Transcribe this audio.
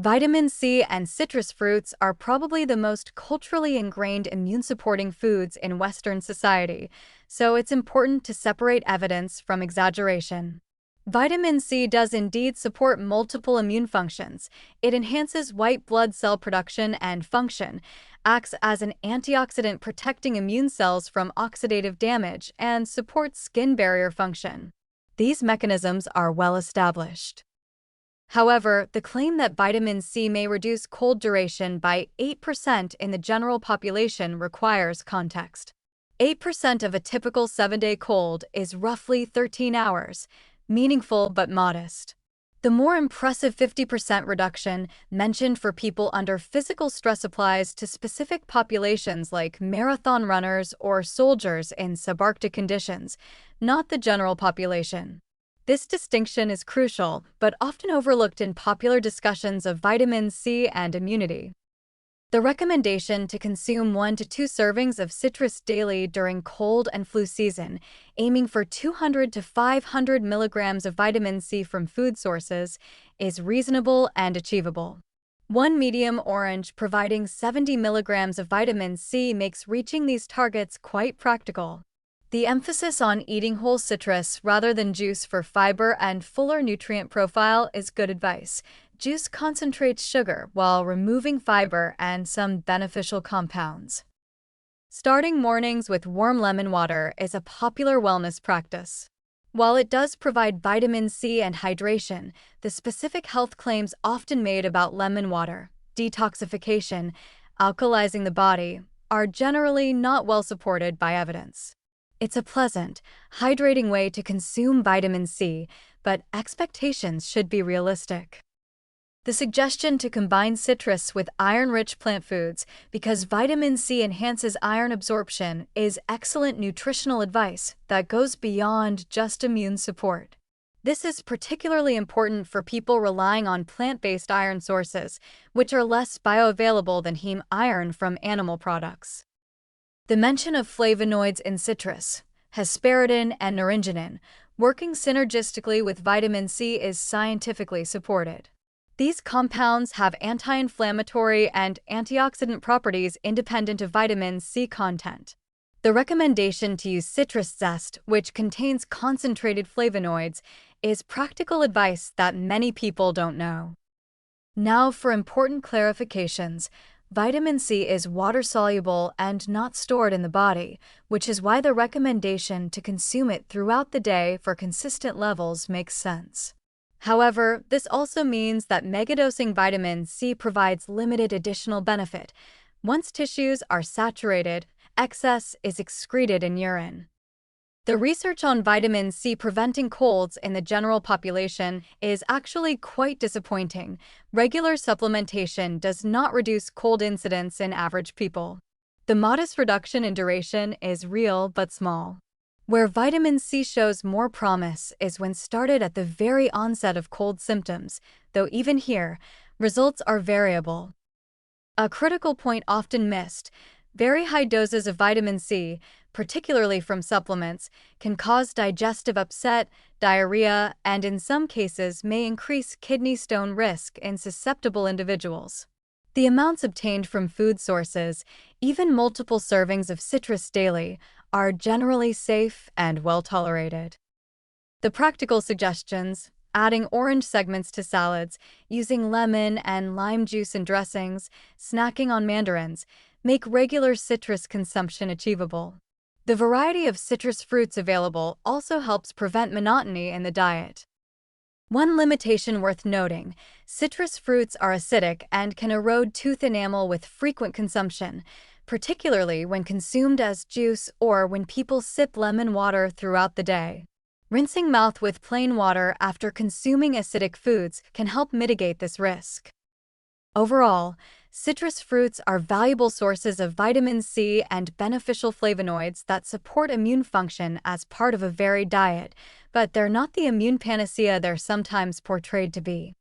Vitamin C and citrus fruits are probably the most culturally ingrained immune-supporting foods in Western society, so it's important to separate evidence from exaggeration. Vitamin C does indeed support multiple immune functions. It enhances white blood cell production and function, acts as an antioxidant protecting immune cells from oxidative damage, and supports skin barrier function. These mechanisms are well established. However, the claim that vitamin C may reduce cold duration by 8% in the general population requires context. 8% of a typical 7-day cold is roughly 13 hours, meaningful but modest. The more impressive 50% reduction mentioned for people under physical stress applies to specific populations like marathon runners or soldiers in subarctic conditions, not the general population. This distinction is crucial, but often overlooked in popular discussions of vitamin C and immunity. The recommendation to consume 1 to 2 servings of citrus daily during cold and flu season, aiming for 200 to 500 milligrams of vitamin C from food sources, is reasonable and achievable. One medium orange providing 70 milligrams of vitamin C makes reaching these targets quite practical. The emphasis on eating whole citrus rather than juice for fiber and fuller nutrient profile is good advice. Juice concentrates sugar while removing fiber and some beneficial compounds. Starting mornings with warm lemon water is a popular wellness practice. While it does provide vitamin C and hydration, the specific health claims often made about lemon water, detoxification, alkalizing the body, are generally not well supported by evidence. It's a pleasant, hydrating way to consume vitamin C, but expectations should be realistic. The suggestion to combine citrus with iron-rich plant foods because vitamin C enhances iron absorption is excellent nutritional advice that goes beyond just immune support. This is particularly important for people relying on plant-based iron sources, which are less bioavailable than heme iron from animal products. The mention of flavonoids in citrus, hesperidin and naringenin, working synergistically with vitamin C is scientifically supported. These compounds have anti-inflammatory and antioxidant properties independent of vitamin C content. The recommendation to use citrus zest, which contains concentrated flavonoids, is practical advice that many people don't know. Now for important clarifications. Vitamin C is water-soluble and not stored in the body, which is why the recommendation to consume it throughout the day for consistent levels makes sense. However, this also means that megadosing vitamin C provides limited additional benefit. Once tissues are saturated, excess is excreted in urine. The research on vitamin C preventing colds in the general population is actually quite disappointing. Regular supplementation does not reduce cold incidence in average people. The modest reduction in duration is real but small. Where vitamin C shows more promise is when started at the very onset of cold symptoms, though even here, results are variable. A critical point often missed: very high doses of vitamin C, particularly from supplements, can cause digestive upset, diarrhea, and in some cases may increase kidney stone risk in susceptible individuals. The amounts obtained from food sources, even multiple servings of citrus daily, are generally safe and well tolerated. The practical suggestions: adding orange segments to salads, using lemon and lime juice in dressings, snacking on mandarins, make regular citrus consumption achievable. The variety of citrus fruits available also helps prevent monotony in the diet. One limitation worth noting: citrus fruits are acidic and can erode tooth enamel with frequent consumption, particularly when consumed as juice or when people sip lemon water throughout the day. Rinsing mouth with plain water after consuming acidic foods can help mitigate this risk. Overall, citrus fruits are valuable sources of vitamin C and beneficial flavonoids that support immune function as part of a varied diet, but they're not the immune panacea they're sometimes portrayed to be.